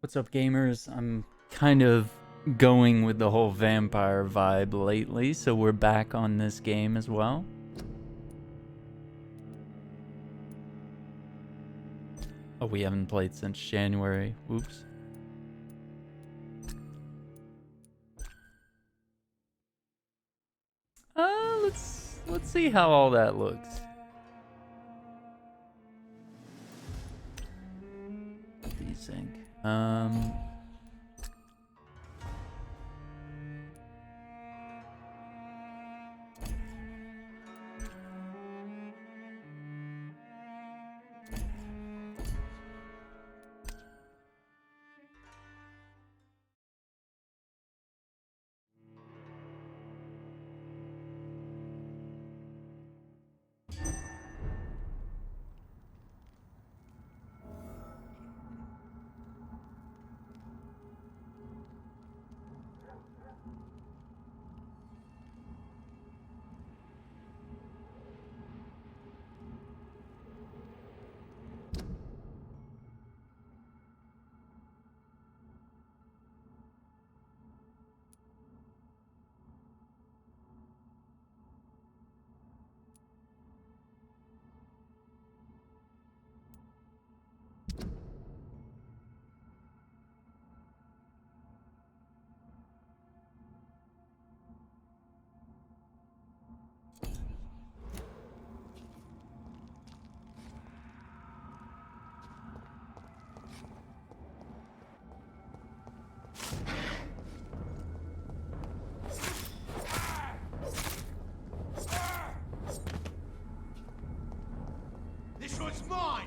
What's up, gamers? I'm kind of going with the whole vampire vibe lately, so we're back on this game as well. Oh, we haven't played since January. Oops. Let's see how all that looks. Desync. This one's mine!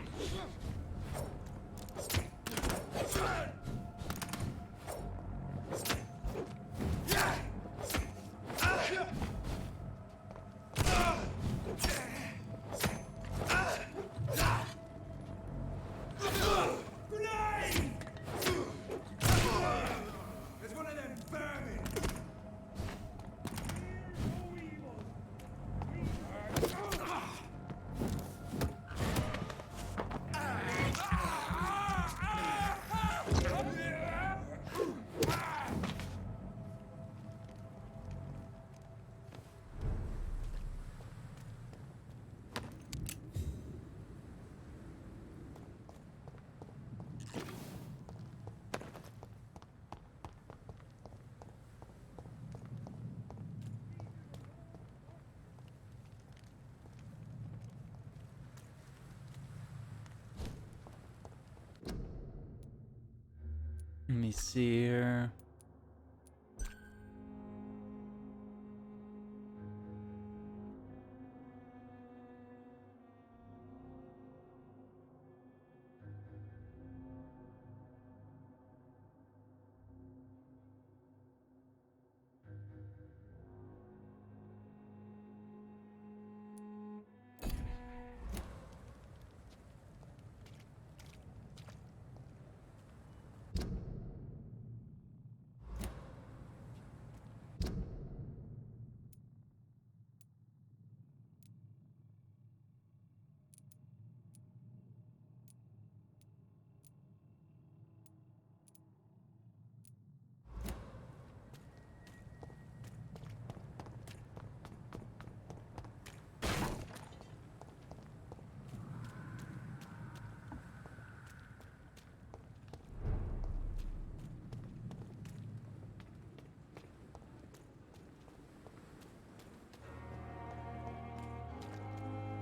Grenade! There's one of them vermin! Let me see here.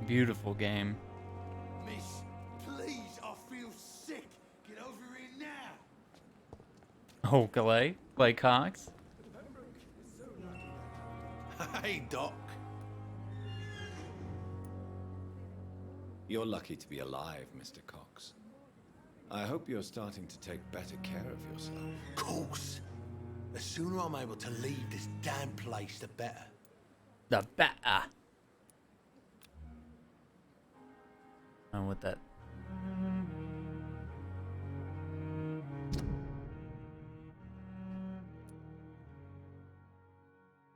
Beautiful game. Miss, please, I feel sick. Get over here now. Oh, Clay Cox. Hey, Doc. You're lucky to be alive, Mr. Cox. I hope you're starting to take better care of yourself. Of course. The sooner I'm able to leave this damn place, the better. The better. And with that.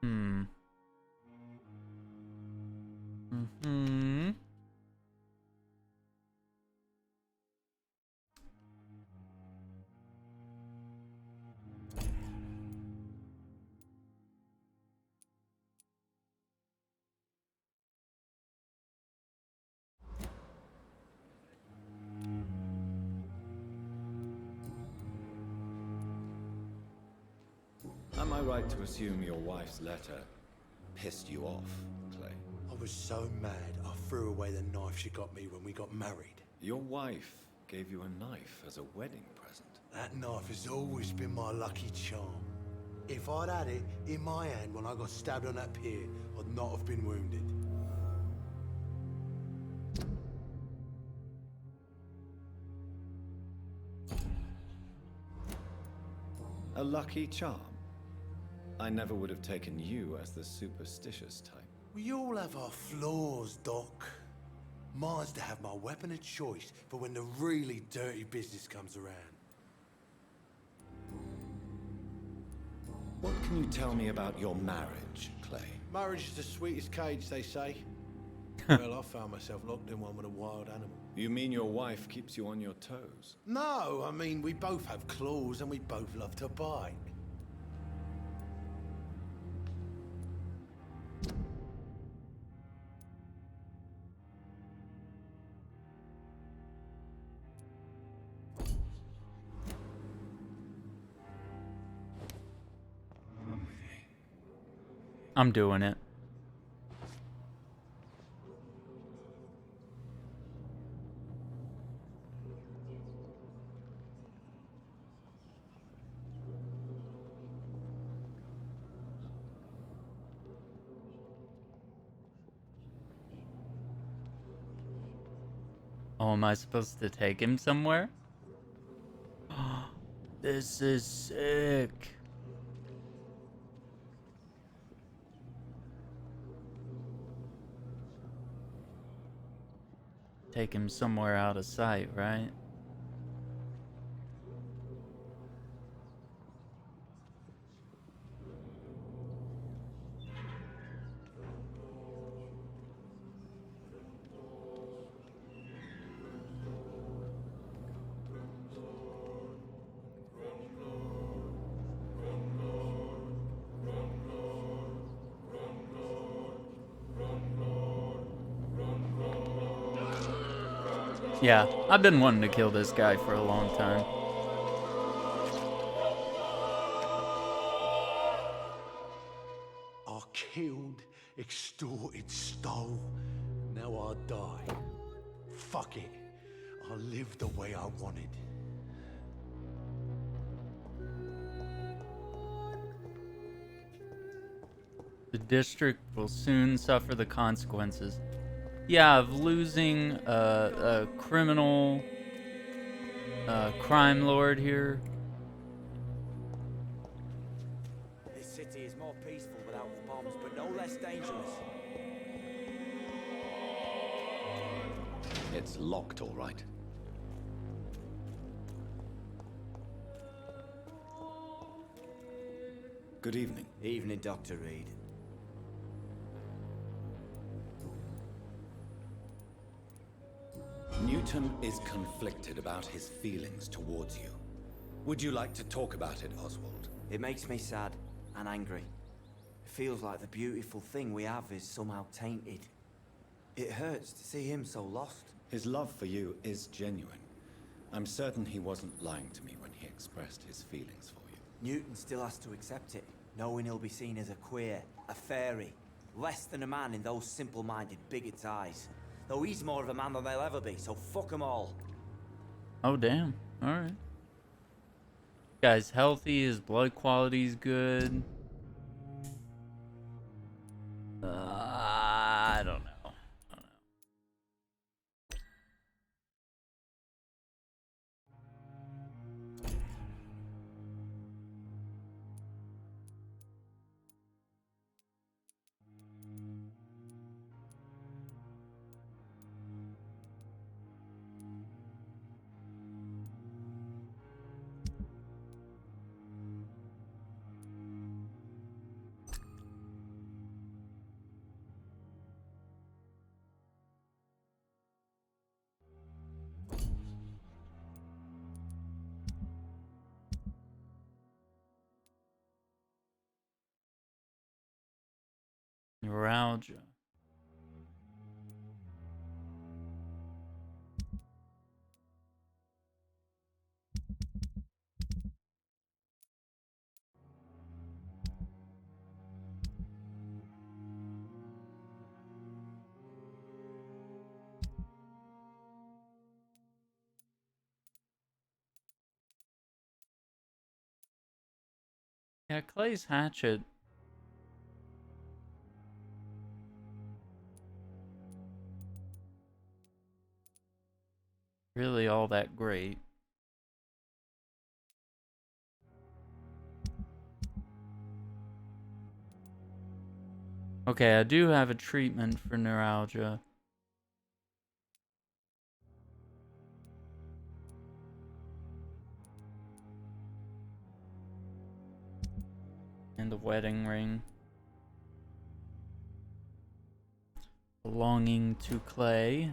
Hmm. Am I right to assume your wife's letter pissed you off, Clay? I was so mad, I threw away the knife she got me when we got married. Your wife gave you a knife as a wedding present. That knife has always been my lucky charm. If I'd had it in my hand when I got stabbed on that pier, I'd not have been wounded. A lucky charm? I never would have taken you as the superstitious type. We all have our flaws, Doc. Mine's to have my weapon of choice for when the really dirty business comes around. What can you tell me about your marriage, Clay? Marriage is the sweetest cage, they say. Well, I found myself locked in one with a wild animal. You mean your wife keeps you on your toes? No, I mean, we both have claws and we both love to bite. I'm doing it. Oh, am I supposed to take him somewhere? This is sick. Take him somewhere out of sight, right? Yeah, I've been wanting to kill this guy for a long time. I killed, extorted, stole. Now I die. Fuck it. I lived the way I wanted. The district will soon suffer the consequences. Yeah, of losing a criminal crime lord here. This city is more peaceful without the bombs, but no less dangerous. It's locked, all right. Good evening. Evening, Dr. Reed. Newton is conflicted about his feelings towards you. Would you like to talk about it, Oswald? It makes me sad and angry. It feels like the beautiful thing we have is somehow tainted. It hurts to see him so lost. His love for you is genuine. I'm certain he wasn't lying to me when he expressed his feelings for you. Newton still has to accept it, knowing he'll be seen as a queer, a fairy, less than a man in those simple-minded bigots' eyes. Though he's more of a man than they'll ever be, so fuck them all. Oh, damn. Alright. Guy's healthy, his blood quality's good. I don't know. Neuralgia. Yeah, Clay's hatchet. Really all that great. Okay, I do have a treatment for neuralgia. And the wedding ring. Belonging to Clay.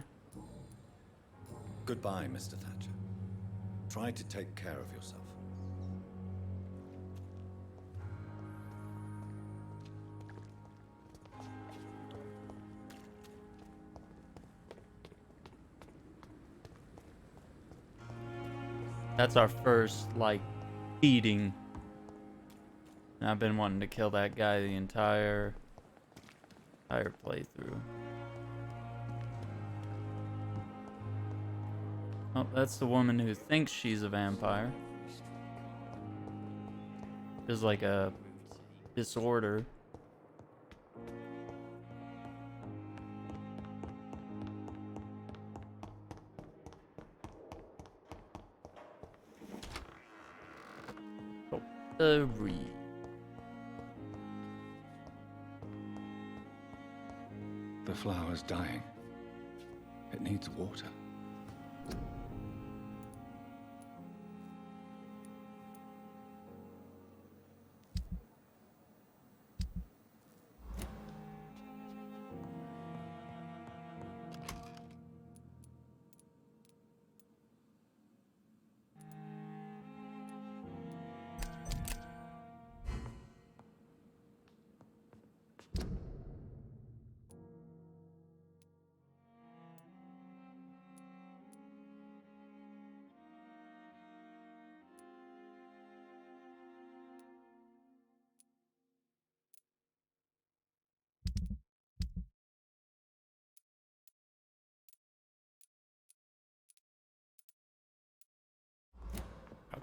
Goodbye, Mr. Thatcher. Try to take care of yourself. That's our first, like, beating. And I've been wanting to kill that guy the entire playthrough. Oh, that's the woman who thinks she's a vampire. There's like a disorder. Oh, the reed. The flower's dying. It needs water.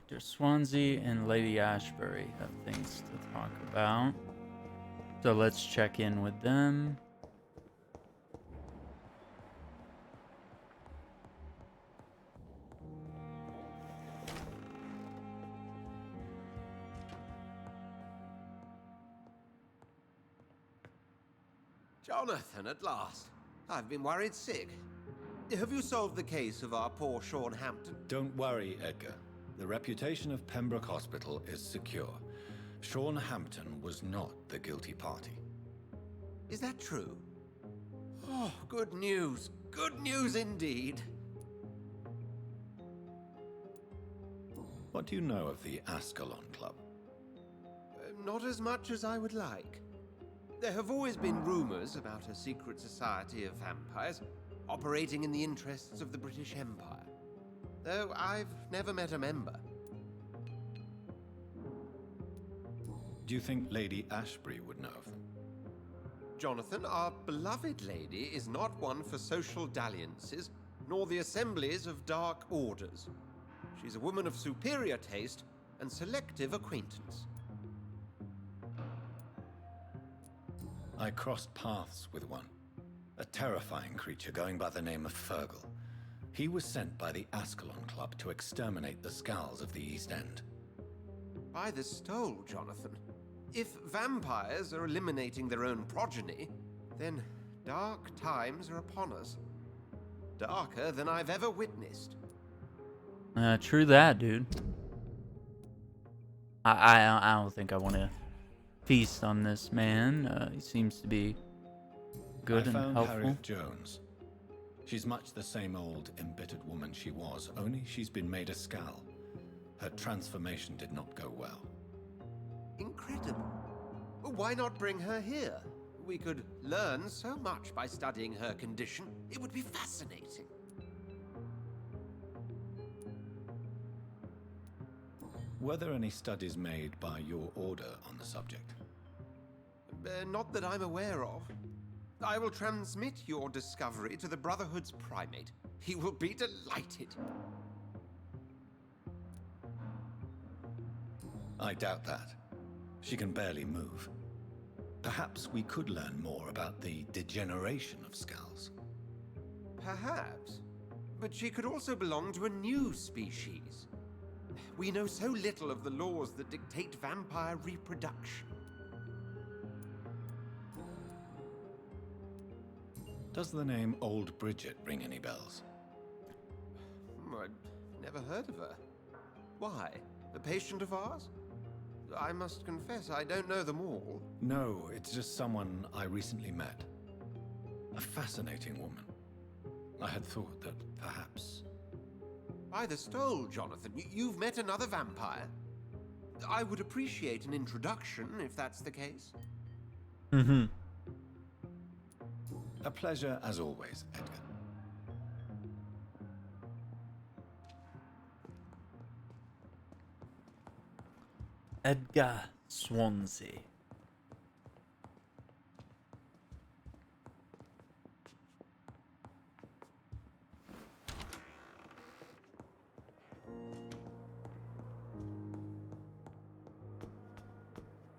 Dr. Swansea and Lady Ashbury have things to talk about. So let's check in with them. Jonathan, at last. I've been worried sick. Have you solved the case of our poor Sean Hampton? Don't worry, Edgar. The reputation of Pembroke Hospital is secure. Sean Hampton was not the guilty party. Is that true? Oh, good news. Good news indeed. What do you know of the Ascalon Club? Not as much as I would like. There have always been rumors about a secret society of vampires operating in the interests of the British Empire, though I've never met a member. Do you think Lady Ashbury would know of them? Jonathan, our beloved lady is not one for social dalliances, nor the assemblies of dark orders. She's a woman of superior taste and selective acquaintance. I crossed paths with one. A terrifying creature going by the name of Fergal. He was sent by the Ascalon Club to exterminate the Skulls of the East End. By the stole, Jonathan. If vampires are eliminating their own progeny, then dark times are upon us. Darker than I've ever witnessed. True that, dude. I don't think I want to feast on this man. He seems to be good and I found helpful. Harriet Jones. She's much the same old, embittered woman she was, only she's been made a Skull. Her transformation did not go well. Incredible. Why not bring her here? We could learn so much by studying her condition. It would be fascinating. Were there any studies made by your order on the subject? Not that I'm aware of. I will transmit your discovery to the Brotherhood's primate. He will be delighted. I doubt that. She can barely move. Perhaps we could learn more about the degeneration of skulls. Perhaps. But she could also belong to a new species. We know so little of the laws that dictate vampire reproduction. Does the name Old Bridget ring any bells? I'd never heard of her. Why? A patient of ours? I must confess, I don't know them all. No, it's just someone I recently met. A fascinating woman. I had thought that perhaps... By the stole, Jonathan, you've met another vampire. I would appreciate an introduction, if that's the case. Mm-hmm. A pleasure as always, Edgar. Edgar Swansea.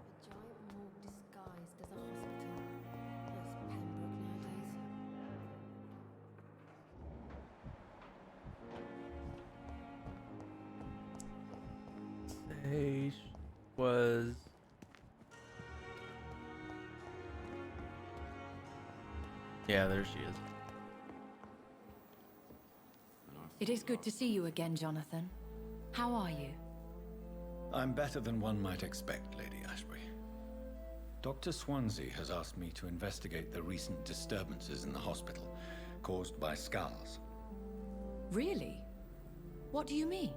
A giant morgue disguised as a hospital. That's Pembroke nowadays. Say was... Yeah, there she is. It is good to see you again, Jonathan. How are you? I'm better than one might expect, Lady Ashbury. Dr. Swansea has asked me to investigate the recent disturbances in the hospital caused by skulls. Really? What do you mean?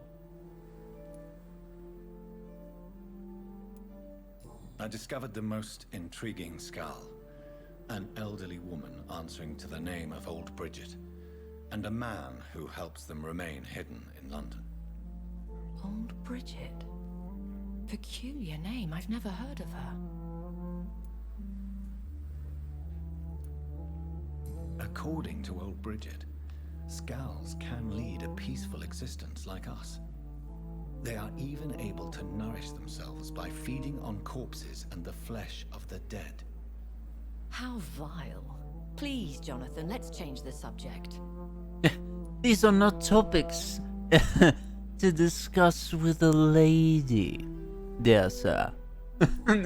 I discovered the most intriguing skull. An elderly woman answering to the name of Old Bridget, and a man who helps them remain hidden in London. Old Bridget. Peculiar name. I've never heard of her. According to Old Bridget, skulls can lead a peaceful existence like us. They are even able to nourish themselves by feeding on corpses and the flesh of the dead. How vile. Please, Jonathan, let's change the subject. These are not topics to discuss with a lady, dear sir.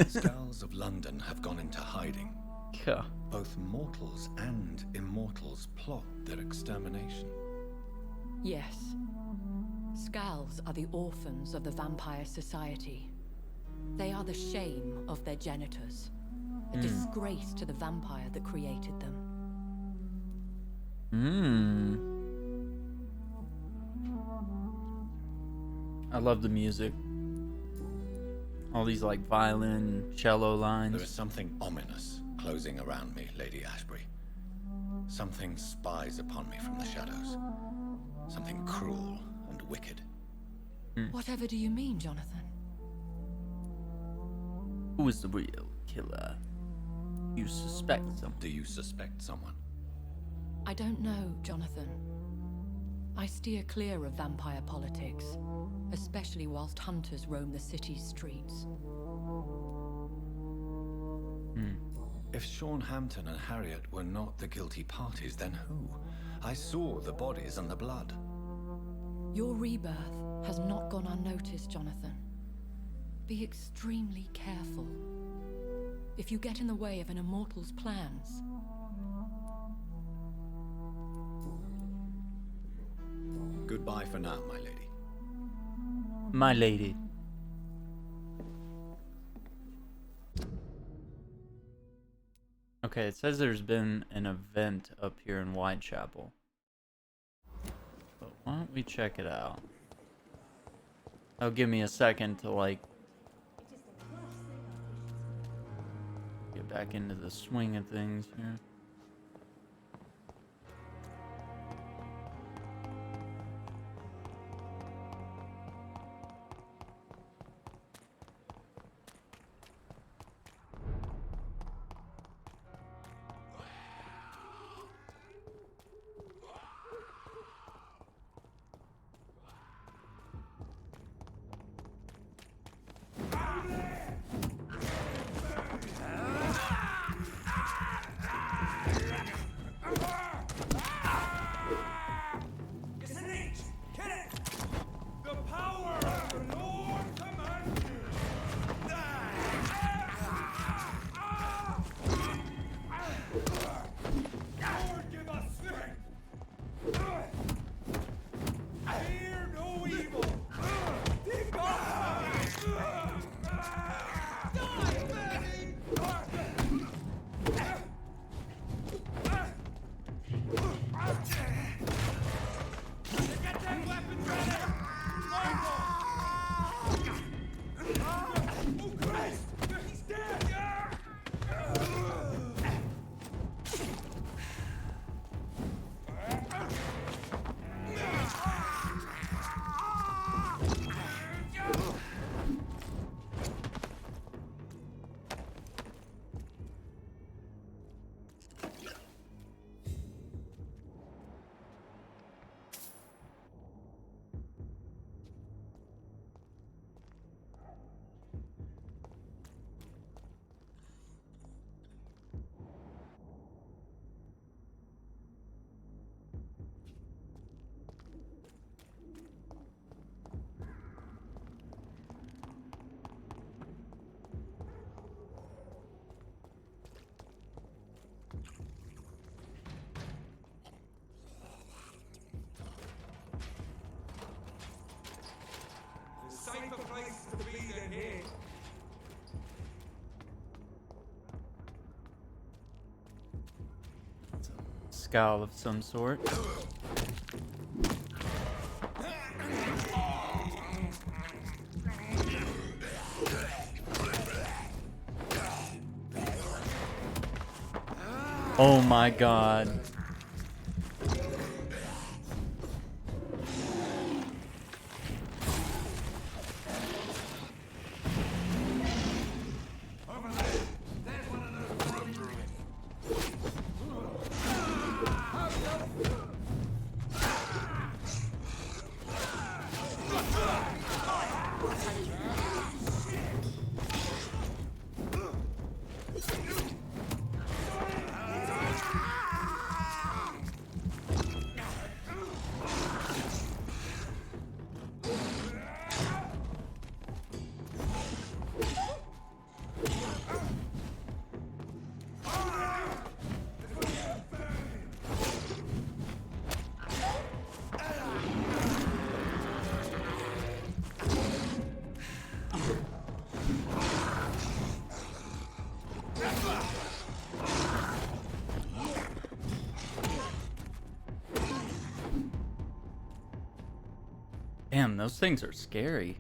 Skulls of London have gone into hiding. Yeah. Both mortals and immortals plot their extermination. Yes. Skulls are the orphans of the Vampire Society. They are the shame of their genitors. A disgrace to the vampire that created them. I love the music. All these like violin, cello lines. There is something ominous closing around me, Lady Ashbury. Something spies upon me from the shadows. Something cruel and wicked. Whatever do you mean, Jonathan? Who is the real killer? You suspect someone? Do you suspect someone? I don't know, Jonathan. I steer clear of vampire politics, especially whilst hunters roam the city's streets. If Sean Hampton and Harriet were not the guilty parties, then who? I saw the bodies and the blood. Your rebirth has not gone unnoticed, Jonathan. Be extremely careful. If you get in the way of an immortal's plans... Goodbye for now, my lady. My lady. Okay, it says there's been an event up here in Whitechapel. But why don't we check it out? That'll give me a second to like get back into the swing of things here. Scowl of some sort. Oh my god. Damn, those things are scary.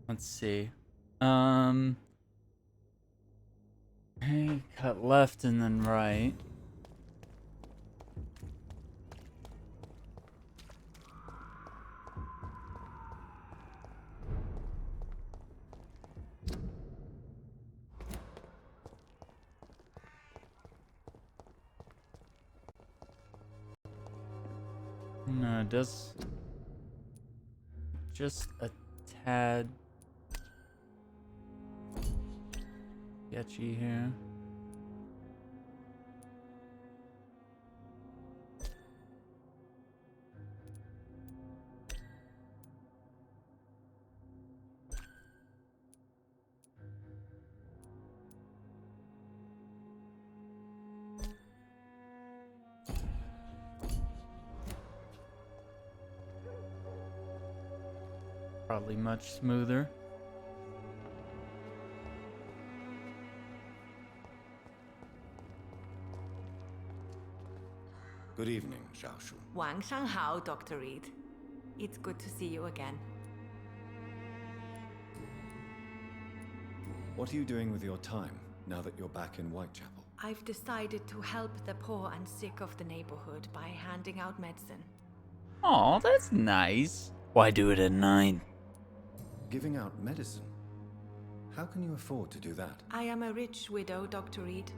Let's see. Hey, cut left and then right. No, it does just a tad sketchy here. Probably much smoother. Good evening, Xiaoshu. 晚上好, Dr. Reed. It's good to see you again. What are you doing with your time now that you're back in Whitechapel? I've decided to help the poor and sick of the neighborhood by handing out medicine. Oh, that's nice. Why do it at night? Giving out medicine? How can you afford to do that? I am a rich widow, Dr. Reed.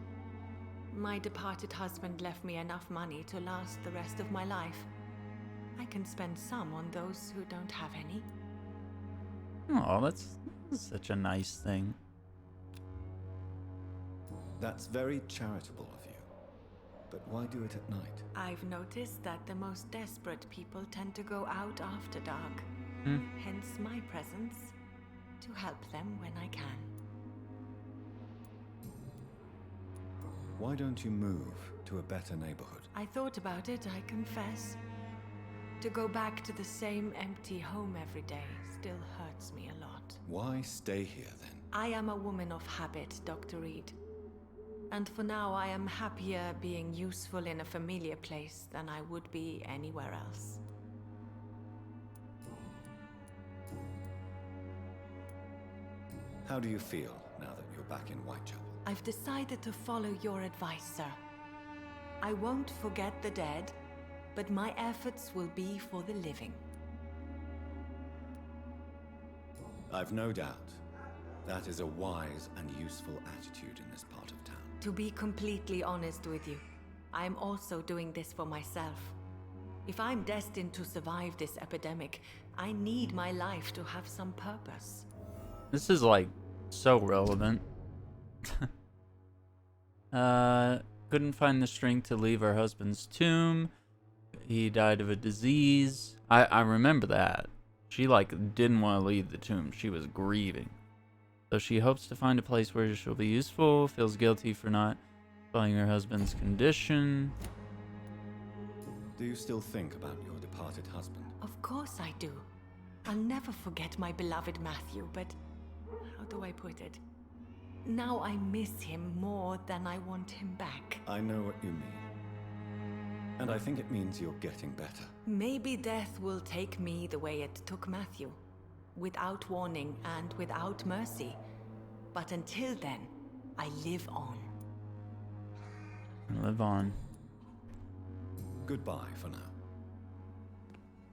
My departed husband left me enough money to last the rest of my life. I can spend some on those who don't have any. Oh, that's such a nice thing. That's very charitable of you. But why do it at night? I've noticed that the most desperate people tend to go out after dark. Hence my presence, to help them when I can. Why don't you move to a better neighborhood? I thought about it, I confess. To go back to the same empty home every day still hurts me a lot. Why stay here then? I am a woman of habit, Dr. Reed. And for now, I am happier being useful in a familiar place than I would be anywhere else. How do you feel now that you're back in Whitechapel? I've decided to follow your advice, sir. I won't forget the dead, but my efforts will be for the living. I've no doubt. That is a wise and useful attitude in this part of town. To be completely honest with you, I'm also doing this for myself. If I'm destined to survive this epidemic, I need my life to have some purpose. This is like so relevant. Couldn't find the strength to leave her husband's tomb. He died of a disease. I remember that. She like didn't want to leave the tomb. She was grieving. So she hopes to find a place where she'll be useful, feels guilty for not following her husband's condition. Do you still think about your departed husband? Of course I do. I'll never forget my beloved Matthew, but how do I put it? Now I miss him more than I want him back. I know what you mean. And I think it means you're getting better. Maybe death will take me the way it took Matthew. Without warning and without mercy. But until then, I live on. Live on. Goodbye for now.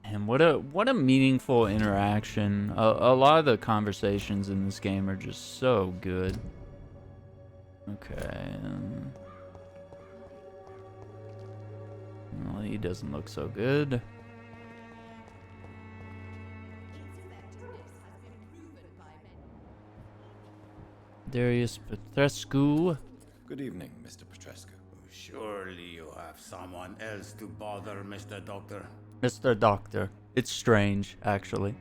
And what a meaningful interaction. A lot of the conversations in this game are just so good. Okay. Well, he doesn't look so good. Darius Petrescu. Good evening, Mr. Petrescu. Surely you have someone else to bother, Mr. Doctor. Mr. Doctor. It's strange, actually.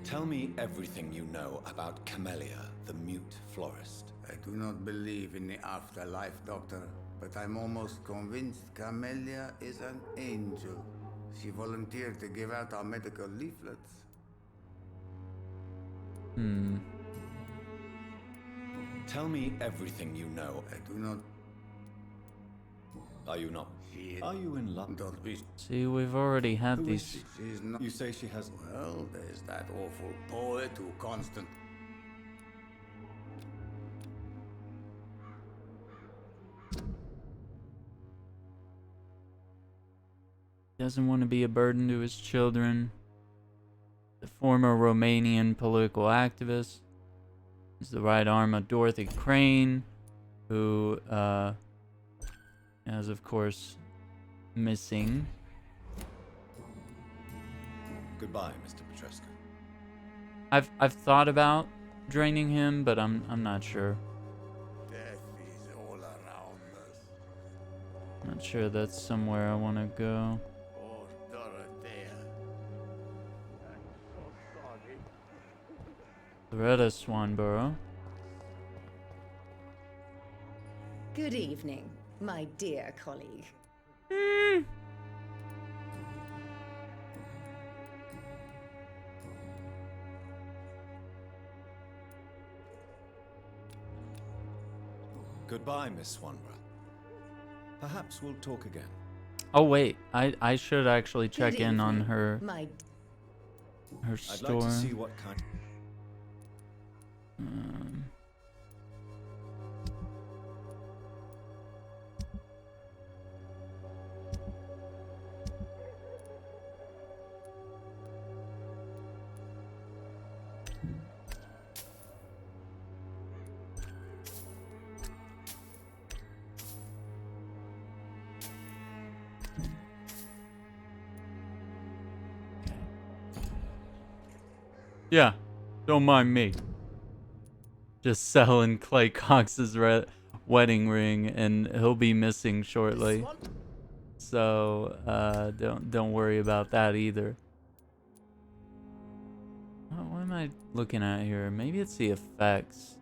Tell me everything you know about Camellia, the mute florist. I do not believe in the afterlife, Doctor, but I'm almost convinced Camellia is an angel. She volunteered to give out our medical leaflets. Tell me everything you know. I do not... Are you not? Are you in love? Don't be... See, we've already had Who is these. she? She's not... You say she has... Well, there's that awful poet who constant... Doesn't want to be a burden to his children. The former Romanian political activist is the right arm of Dorothy Crane, who is of course missing. Goodbye, Mr. Petrescu. I've thought about draining him, but I'm not sure. Death is all around us. Not sure that's somewhere I want to go. Oh, Dorothea. I'm so sorry. Loretta Swanborough. Good evening, my dear colleague. Goodbye, Miss Swanborough. Perhaps we'll talk again. Oh wait, I should actually check Good in on evening, her my I'd like to see what kind... Yeah, don't mind me. Just selling Clay Cox's wedding ring, and he'll be missing shortly. So don't worry about that either. What am I looking at here? Maybe it's the effects.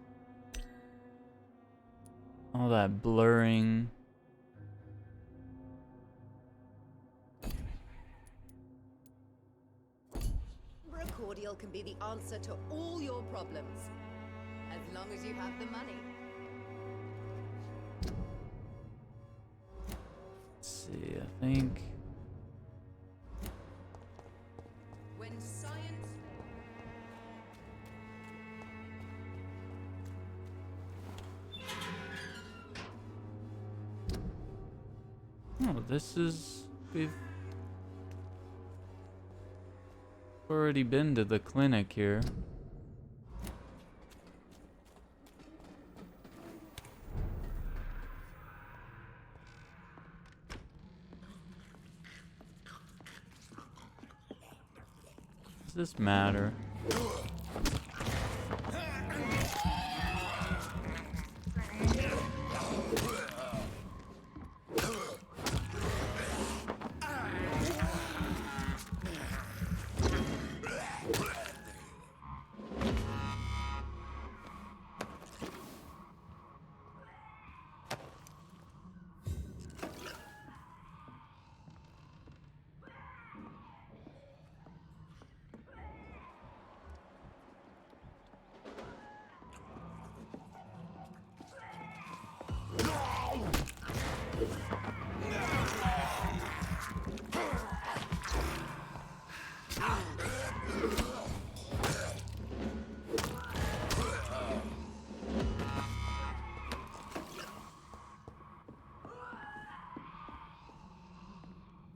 All that blurring. cordial can be the answer to all your problems, as long as you have the money. Let's see, I think. When science... Oh, this is... We've already been to the clinic here. this matter?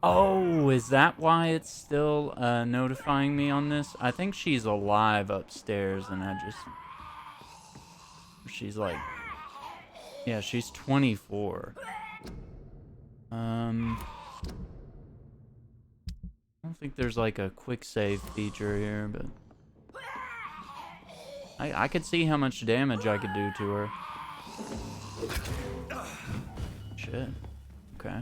Oh, is that why it's still notifying me on this? I think she's alive upstairs, and I just... She's like... Yeah, she's 24. I don't think there's like a quick save feature here, but... I could see how much damage I could do to her. Shit. Okay.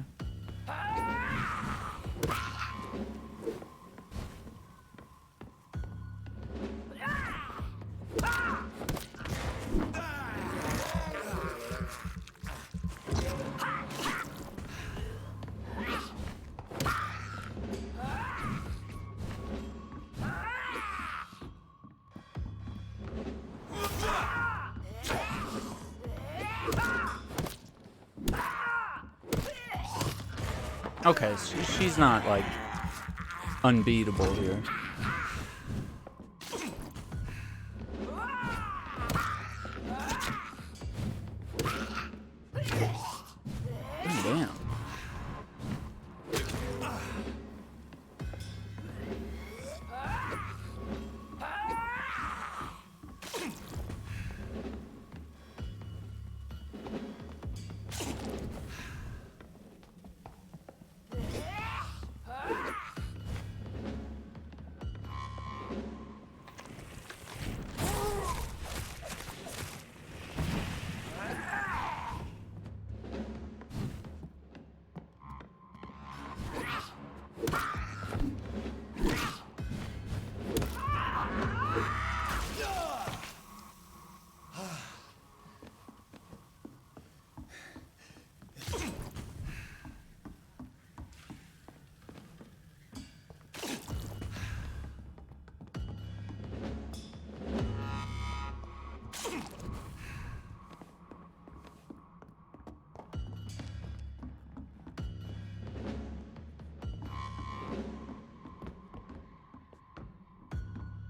Okay, so she's not, like, unbeatable here. Damn.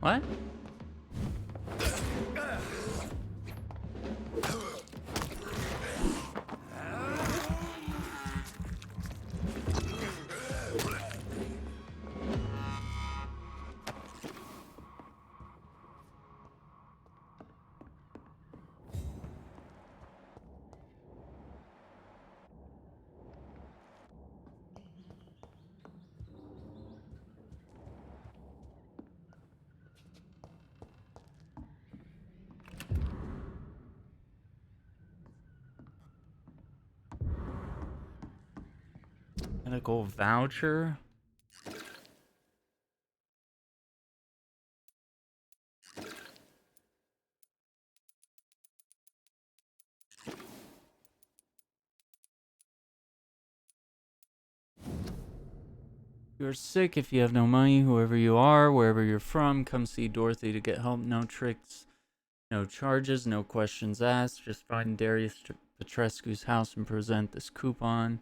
What? Medical voucher? You're sick if you have no money, whoever you are, wherever you're from, come see Dorothy to get help. No tricks, no charges, no questions asked. Just find Darius Petrescu's house and present this coupon.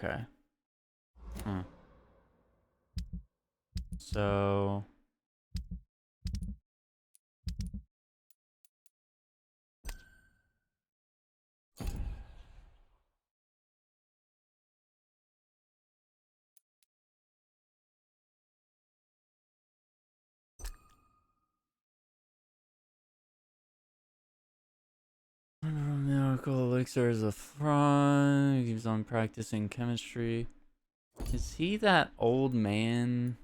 Okay. Huh. So... Miracle elixir is a fraud. He keeps on practicing chemistry. Is he that old man?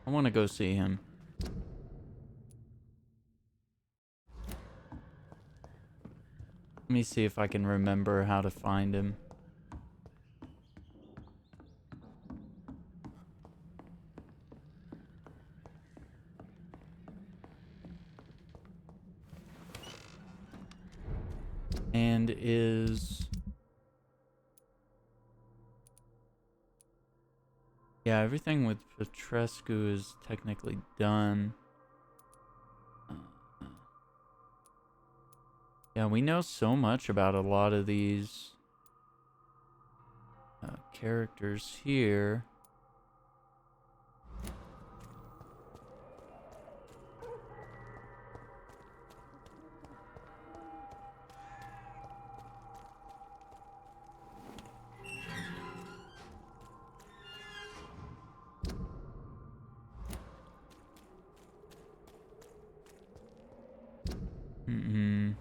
I want to go see him. Let me see if I can remember how to find him. And is... Yeah, everything with Petrescu is technically done. Yeah, we know so much about a lot of these characters here. Mm-mm.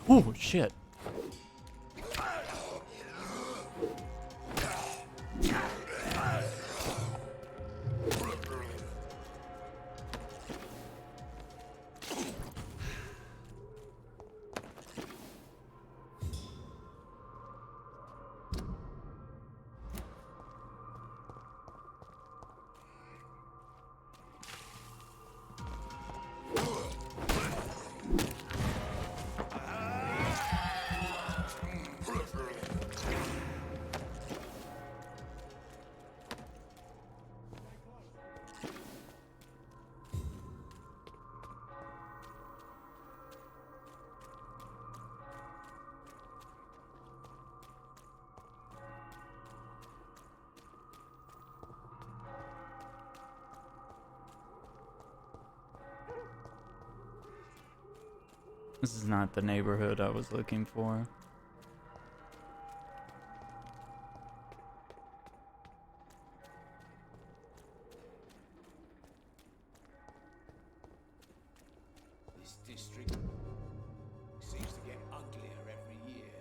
Oh, shit. This is not the neighborhood I was looking for. This district seems to get uglier every year.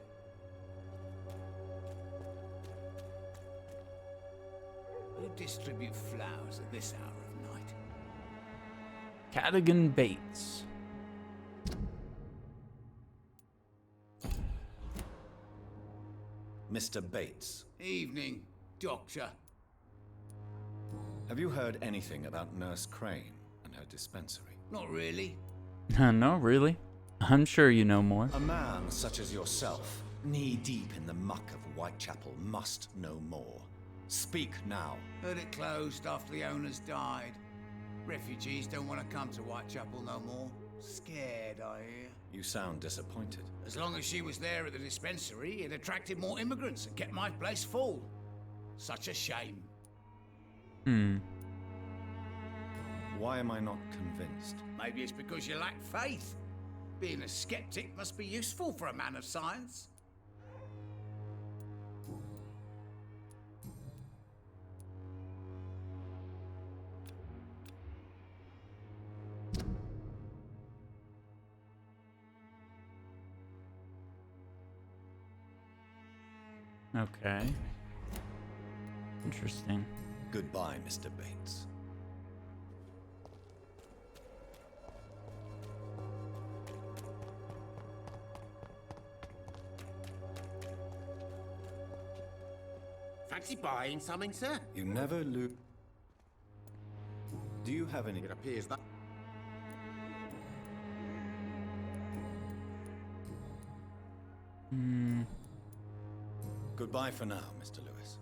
Who distribute flowers at this hour of night? Cadogan Bates. Mr. Bates, Evening, Doctor. have you heard anything about Nurse Crane and her dispensary? Not really. No, really? I'm sure you know more. A man such as yourself, knee-deep in the muck of Whitechapel, must know more. Speak now. Heard it closed after the owners died. Refugees don't want to come to Whitechapel no more. Scared, I hear. You sound disappointed. As long as she was there at the dispensary, it attracted more immigrants and kept my place full. Such a shame. Why am I not convinced? Maybe it's because you lack faith. Being a skeptic must be useful for a man of science. Okay. Interesting. Goodbye, Mr. Bates. Fancy buying something, sir? You never lose. Do you have any? It appears that... Goodbye for now, Mr. Lewis.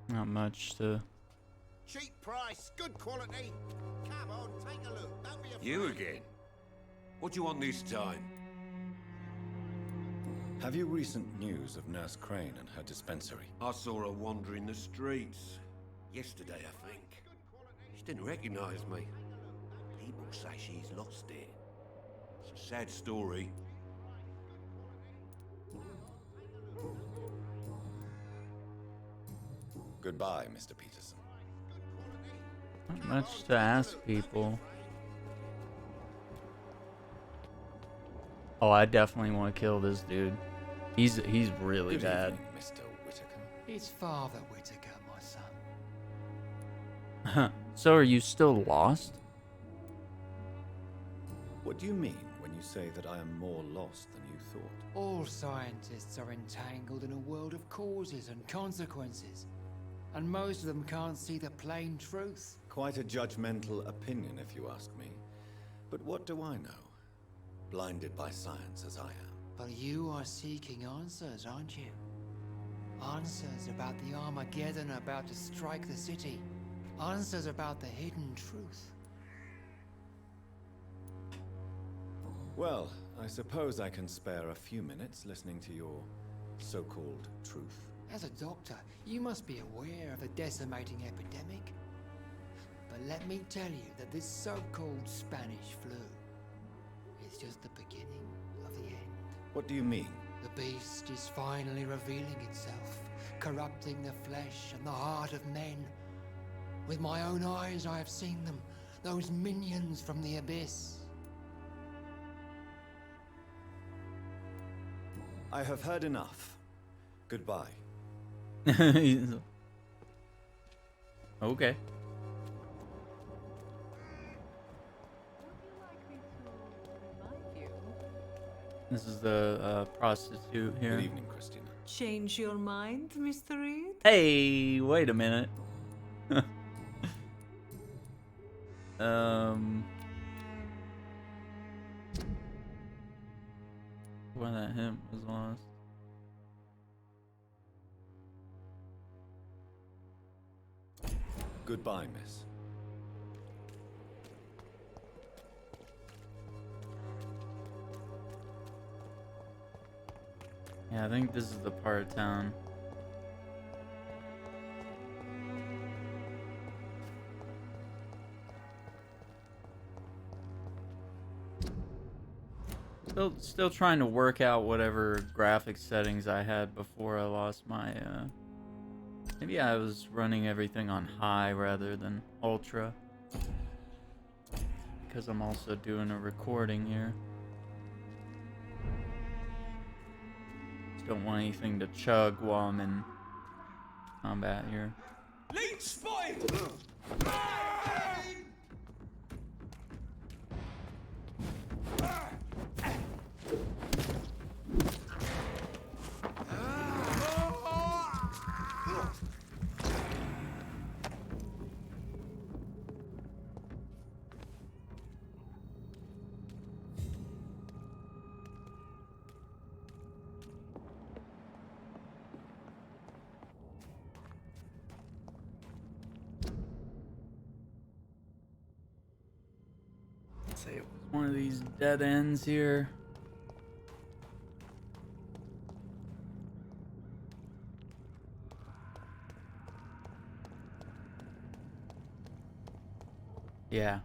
Not much to... Cheap price, good quality. Come on, take a look. Don't be afraid. You again? What do you want this time? Have you recent news of Nurse Crane and her dispensary? I saw her wandering the streets. Yesterday, I think. She didn't recognize me. People say she's lost it. It's a sad story. Goodbye, Mr. Peterson. Not much to ask people. Oh, I definitely want to kill this dude. He's really Good bad. evening, Mr. Whitaker. It's Father Whitaker, my son. So are you still lost? What do you mean when you say that I am more lost than you thought? All scientists are entangled in a world of causes and consequences, and most of them can't see the plain truth. Quite a judgmental opinion, if you ask me. But what do I know? Blinded by science as I am. But you are seeking answers, aren't you? Answers about the Armageddon about to strike the city. Answers about the hidden truth. Well, I suppose I can spare a few minutes listening to your so-called truth. As a doctor, you must be aware of the decimating epidemic. But let me tell you that this so-called Spanish flu is just the beginning of the end. What do you mean? The beast is finally revealing itself, corrupting the flesh and the heart of men. With my own eyes I have seen them, those minions from the abyss. I have heard enough. Goodbye. Okay. This is the prostitute here. Good evening, Christina. Change your mind, Mr. Reed? Hey, wait a minute. Why that hint was lost. Goodbye, miss. Yeah, I think this is the part of town. Still trying to work out whatever graphic settings I had before I lost my, maybe I was running everything on high rather than ultra. Because I'm also doing a recording here. Just don't want anything to chug while I'm in combat here. Lead spotted! Say it was one of these dead ends here. Yeah.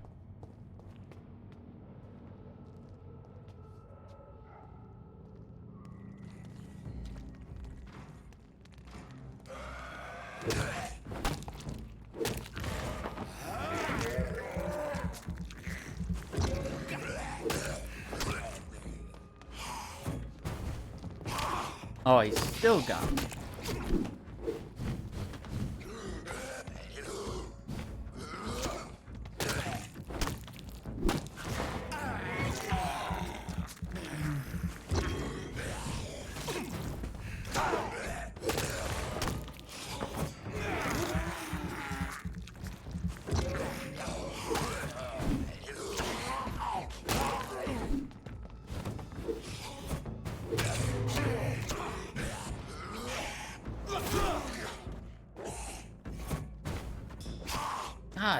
Oh, he still got me.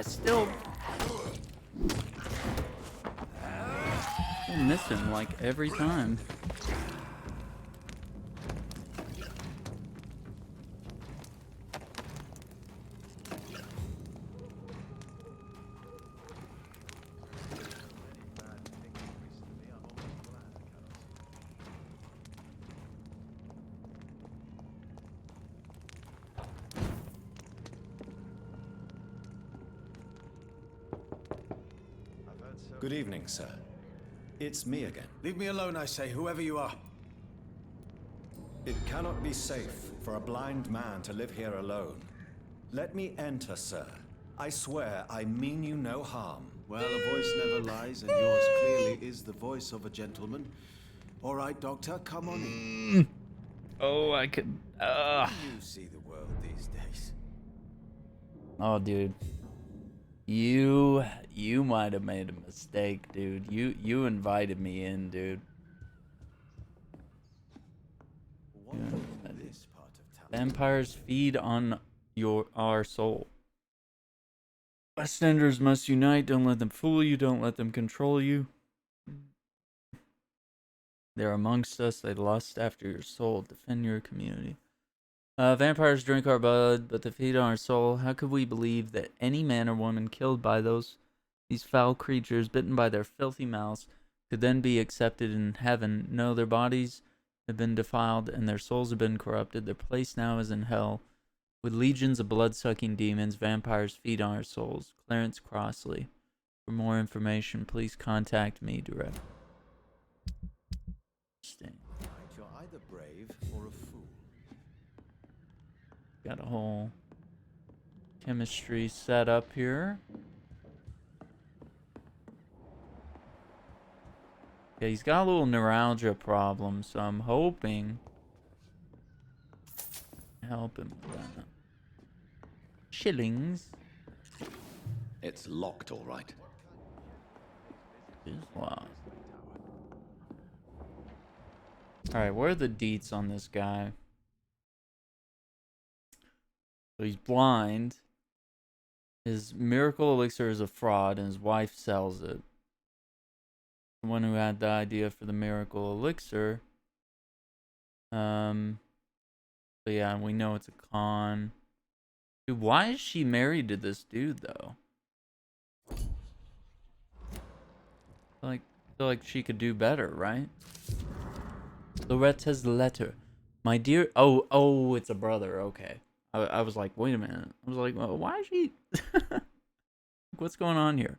Still miss him like every time. Good evening, sir. It's me again. Leave me alone, I say, whoever you are. It cannot be safe for a blind man to live here alone. Let me enter, sir. I swear I mean you no harm. Well, a voice never lies, and yours clearly is the voice of a gentleman. All right, Doctor, come on in. Oh, I could. You see the world these days. Oh, dude. You might have made a mistake, dude. You invited me in, dude. This part of town. Vampires feed on our soul. Westenders must unite. Don't let them fool you. Don't let them control you. They're amongst us. They lust after your soul. Defend your community. Vampires drink our blood, but they feed on our soul. How could we believe that any man or woman killed by these foul creatures, bitten by their filthy mouths, could then be accepted in heaven? No, their bodies have been defiled, and their souls have been corrupted. Their place now is in hell. With legions of blood-sucking demons, vampires feed on our souls. Clarence Crossley. For more information, please contact me direct. You're either brave or a fool. Got a whole chemistry set up here. Yeah, he's got a little neuralgia problem, so I'm hoping to help him with that. Shillings. It's locked, all right. Is locked. Alright, where are the deets on this guy? So he's blind. His miracle elixir is a fraud, and his wife sells it. The one who had the idea for the miracle elixir. But yeah, we know it's a con. Dude, why is she married to this dude though? I feel like she could do better, right? Loretta's letter. My dear... Oh, it's a brother. Okay. I was like, wait a minute. I was like, well, why is she... What's going on here?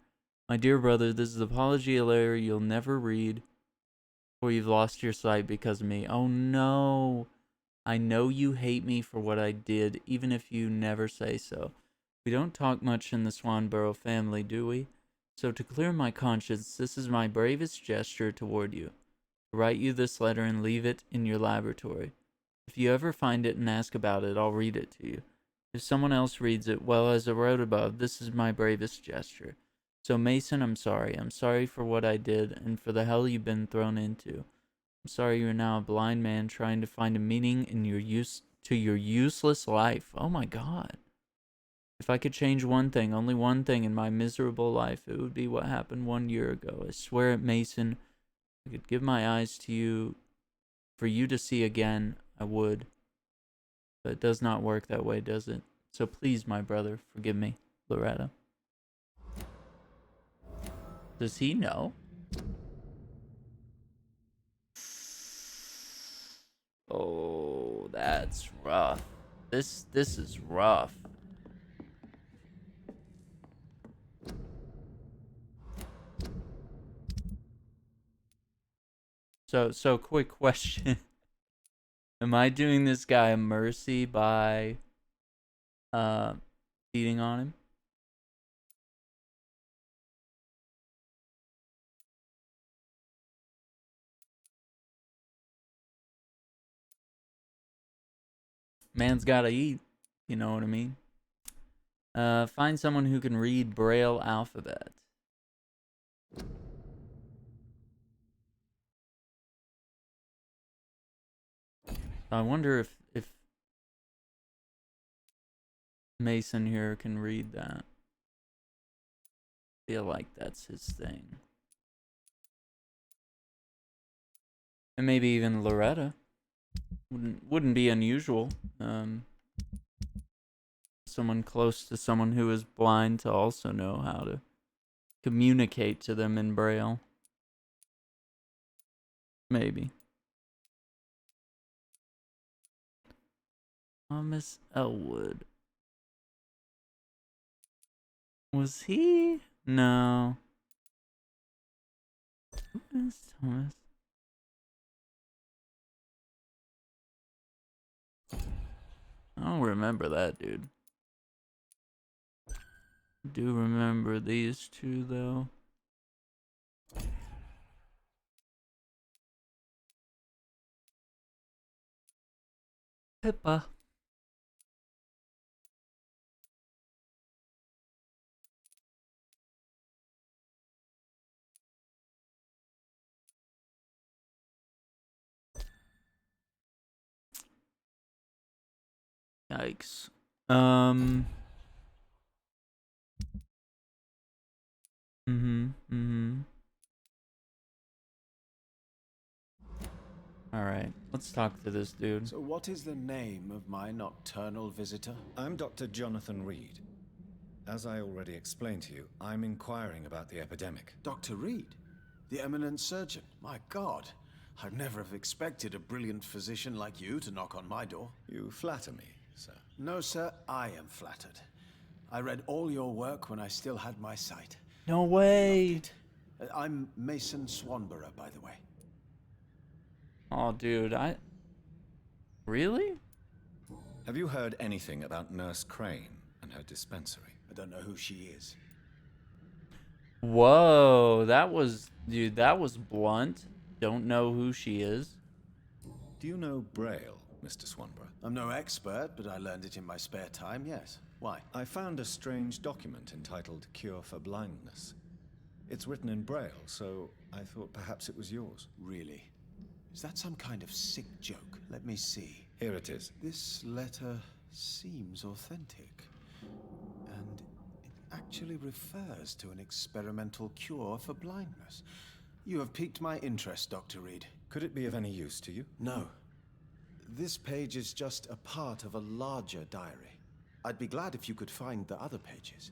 My dear brother, this is an apology letter you'll never read, or you've lost your sight because of me. Oh no. I know you hate me for what I did, even if you never say so. We don't talk much in the Swanborough family, do we? So to clear my conscience, this is my bravest gesture toward you. To write you this letter and leave it in your laboratory. If you ever find it and ask about it, I'll read it to you. If someone else reads it, well, as I wrote above, this is my bravest gesture. So Mason, I'm sorry. I'm sorry for what I did and for the hell you've been thrown into. I'm sorry you're now a blind man trying to find a meaning in your useless life. Oh my God. If I could change one thing, only one thing in my miserable life, it would be what happened 1 year ago. I swear it, Mason. If I could give my eyes to you for you to see again, I would. But it does not work that way, does it? So please, my brother, forgive me, Loretta. Does he know? Oh, that's rough. This is rough. So quick question. Am I doing this guy a mercy by cheating on him? Man's gotta eat. You know what I mean? Find someone who can read Braille alphabet. I wonder if Mason here can read that. Feel like that's his thing. And maybe even Loretta. Wouldn't be unusual. Someone close to someone who is blind to also know how to communicate to them in Braille. Maybe. Thomas Elwood. Was he? No. Who is Thomas? I don't remember that, dude. Do remember these two, though. Pippa. Yikes. Alright, let's talk to this dude. So what is the name of my nocturnal visitor? I'm Dr. Jonathan Reed. As I already explained to you, I'm inquiring about the epidemic. Dr. Reed? The eminent surgeon? My God. I'd never have expected a brilliant physician like you to knock on my door. You flatter me, sir. No, sir, I am flattered. I read all your work when I still had my sight. No way! I'm Mason Swanborough, by the way. Oh, dude, Really? Have you heard anything about Nurse Crane and her dispensary? I don't know who she is. Whoa, dude, that was blunt. Don't know who she is. Do you know Braille, Mr. Swanborough? I'm no expert, but I learned it in my spare time, yes. Why? I found a strange document entitled Cure for Blindness. It's written in Braille, so I thought perhaps it was yours. Really? Is that some kind of sick joke? Let me see. Here it is. This letter seems authentic. And it actually refers to an experimental cure for blindness. You have piqued my interest, Dr. Reed. Could it be of any use to you? No. This page is just a part of a larger diary. I'd be glad if you could find the other pages.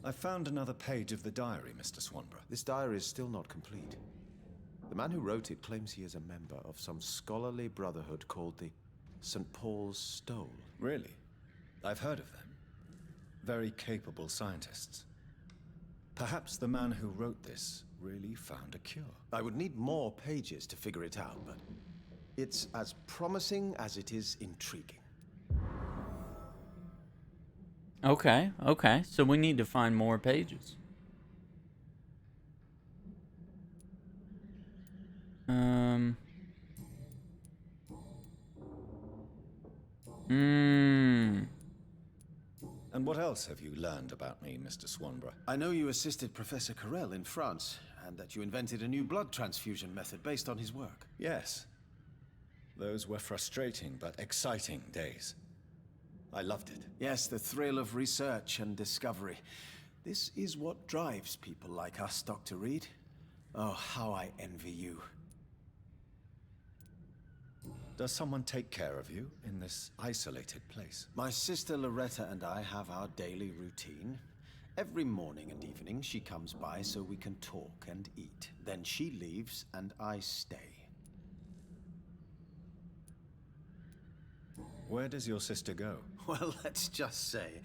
I found another page of the diary, Mr. Swanborough. This diary is still not complete. The man who wrote it claims he is a member of some scholarly brotherhood called the St. Paul's Stole. Really? I've heard of them. Very capable scientists. Perhaps the man who wrote this really found a cure. I would need more pages to figure it out, but it's as promising as it is intriguing. Okay, so we need to find more pages. And what else have you learned about me, Mr. Swanborough? I know you assisted Professor Carell in France, and that you invented a new blood transfusion method based on his work. Yes. Those were frustrating but exciting days. I loved it. Yes, the thrill of research and discovery. This is what drives people like us, Dr. Reed. Oh, how I envy you. Does someone take care of you in this isolated place? My sister Loretta and I have our daily routine. Every morning and evening she comes by so we can talk and eat. Then she leaves and I stay. Where does your sister go? Well, let's just say,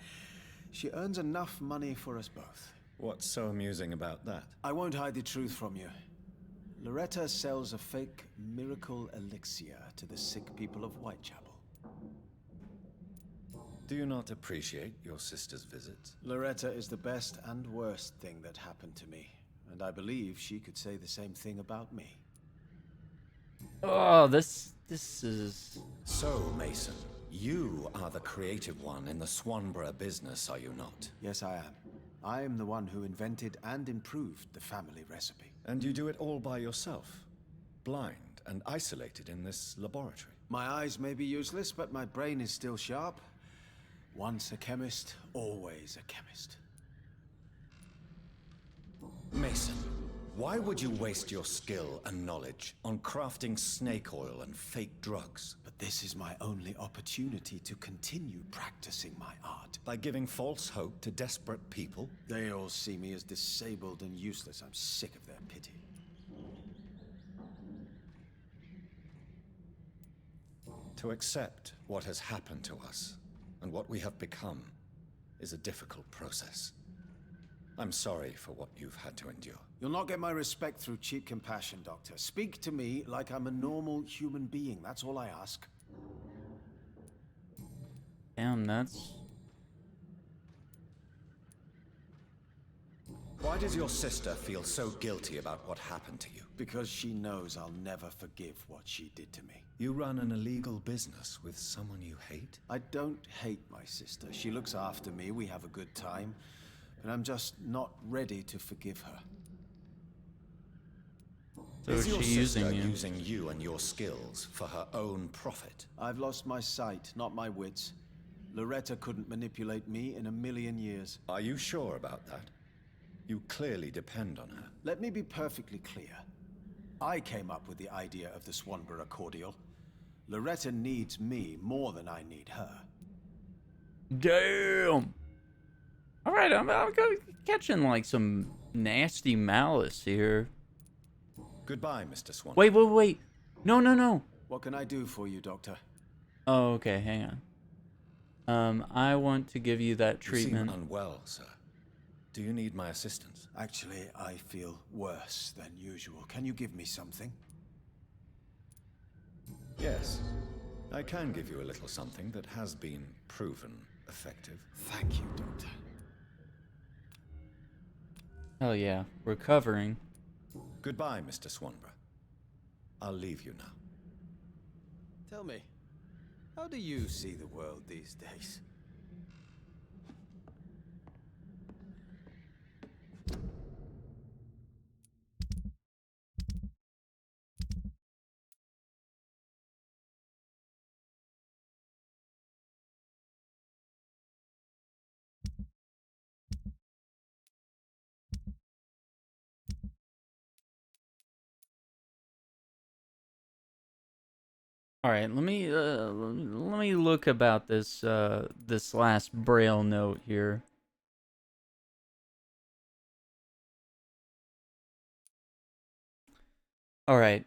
she earns enough money for us both. What's so amusing about that? I won't hide the truth from you. Loretta sells a fake miracle elixir to the sick people of Whitechapel. Do you not appreciate your sister's visits? Loretta is the best and worst thing that happened to me, and I believe she could say the same thing about me. Oh, this is... So, Mason, you are the creative one in the Swanborough business, are you not? Yes, I am. I am the one who invented and improved the family recipe. And you do it all by yourself? Blind and isolated in this laboratory? My eyes may be useless, but my brain is still sharp. Once a chemist, always a chemist. Mason, why would you waste your skill and knowledge on crafting snake oil and fake drugs? But this is my only opportunity to continue practicing my art. By giving false hope to desperate people? They all see me as disabled and useless. I'm sick of their pity. To accept what has happened to us and what we have become is a difficult process. I'm sorry for what you've had to endure. You'll not get my respect through cheap compassion, Doctor. Speak to me like I'm a normal human being. That's all I ask. Damn, that's... Why does your sister feel so guilty about what happened to you? Because she knows I'll never forgive what she did to me. You run an illegal business with someone you hate? I don't hate my sister. She looks after me, we have a good time. But I'm just not ready to forgive her. So is your sister using you? Using you and your skills for her own profit? I've lost my sight, not my wits. Loretta couldn't manipulate me in a million years. Are you sure about that? You clearly depend on her. Let me be perfectly clear. I came up with the idea of the Swanborough cordial. Loretta needs me more than I need her. Damn. All right, I'm catching like some nasty malice here. Goodbye, Mr. Swan. Wait. No. What can I do for you, Doctor? Oh, okay, hang on. I want to give you that treatment. You seem unwell, sir. Do you need my assistance? Actually, I feel worse than usual. Can you give me something? Yes. I can give you a little something that has been proven effective. Thank you, Doctor. Hell yeah, recovering. Goodbye, Mr. Swanborough. I'll leave you now. Tell me, how do you see the world these days? All right, let me look about this this last braille note here. All right.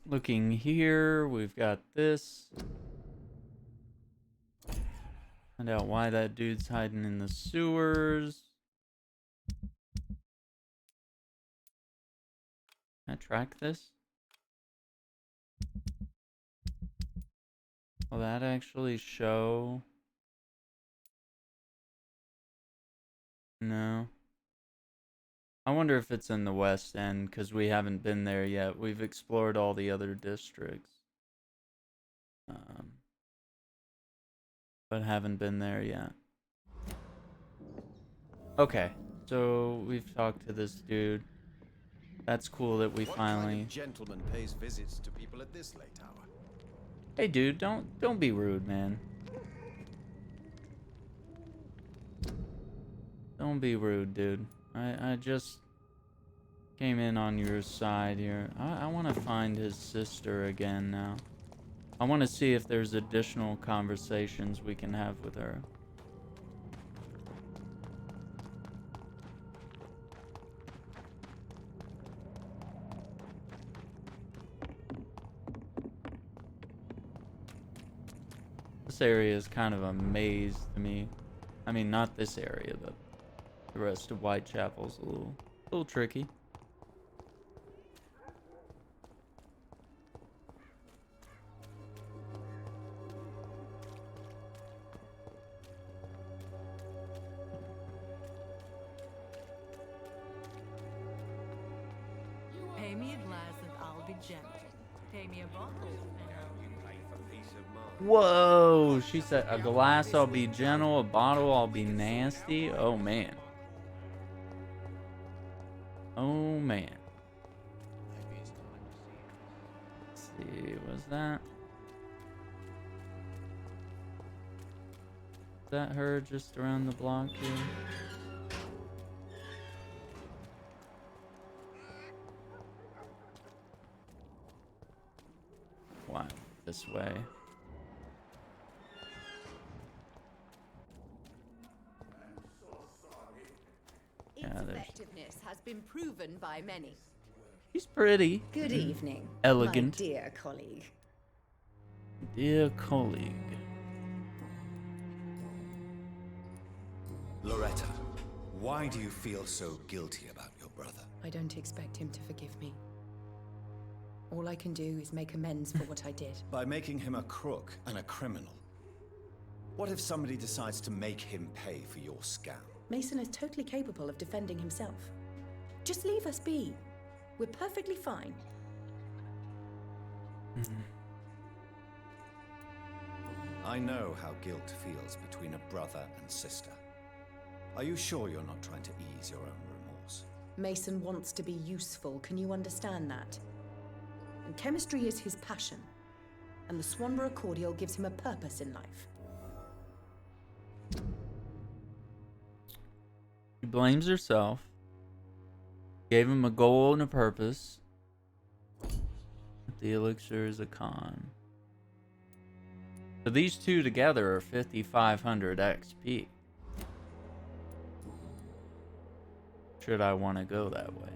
Looking here, we've got this. Find out why that dude's hiding in the sewers. Can I track this? Will that actually show? No. I wonder if it's in the West End, because we haven't been there yet. We've explored all the other districts. But haven't been there yet. Okay, so we've talked to this dude. That's cool that we finally... What kind of gentleman pays visits to people at this late hour? Hey dude, don't be rude, man. Don't be rude, dude. I just came in on your side here. I want to find his sister again now. I want to see if there's additional conversations we can have with her. This area is kind of a maze to me. I mean, not this area, but the rest of Whitechapel's a little tricky. Pay me a glass and I'll be gentle. Pay me a bottle and Whoa, she said a glass I'll be gentle, a bottle I'll be nasty. Oh man. Oh man. Let's see, was that? Is that her just around the block here? Wow, this way. Its effectiveness has been proven by many. She's pretty. Good evening, Elegant. my dear colleague. Dear colleague. Loretta, Why do you feel so guilty about your brother? I don't expect him to forgive me. All I can do is make amends for what I did. By making him a crook and a criminal. What if somebody decides to make him pay for your scam? Mason is totally capable of defending himself. Just leave us be. We're perfectly fine. I know how guilt feels between a brother and sister. Are you sure you're not trying to ease your own remorse? Mason wants to be useful, can you understand that? And chemistry is his passion. And the Swanborough cordial gives him a purpose in life. She blames herself. Gave him a goal and a purpose. The elixir is a con. So these two together are 5,500 XP. Should I want to go that way?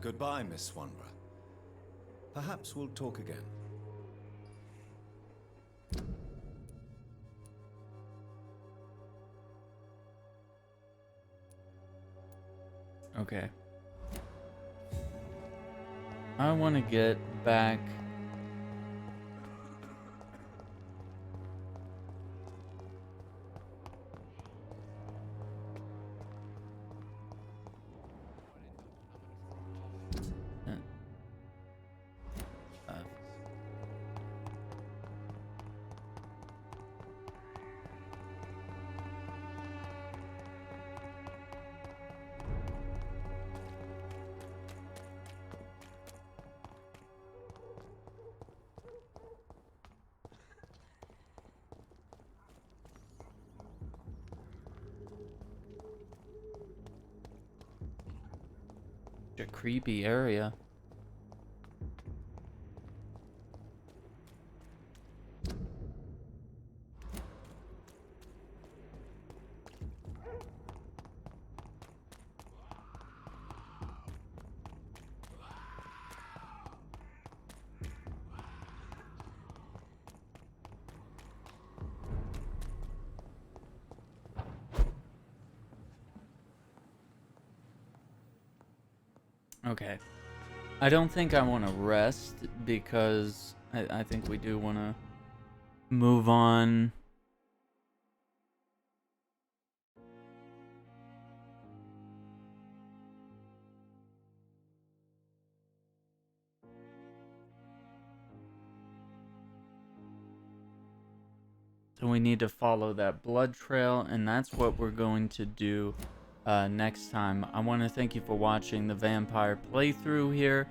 Goodbye, Miss Swanborough. Perhaps we'll talk again. Okay. I want to get back. A creepy area. Okay. I don't think I want to rest because I think we do want to move on. So we need to follow that blood trail, and that's what we're going to do next time. I want to thank you for watching the Vampyr playthrough here.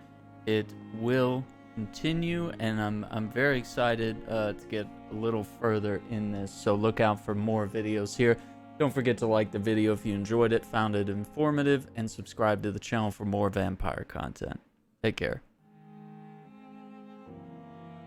It will continue, and I'm very excited to get a little further in this. So look out for more videos here. Don't forget to like the video if you enjoyed it, found it informative, and subscribe to the channel for more Vampyr content. Take care.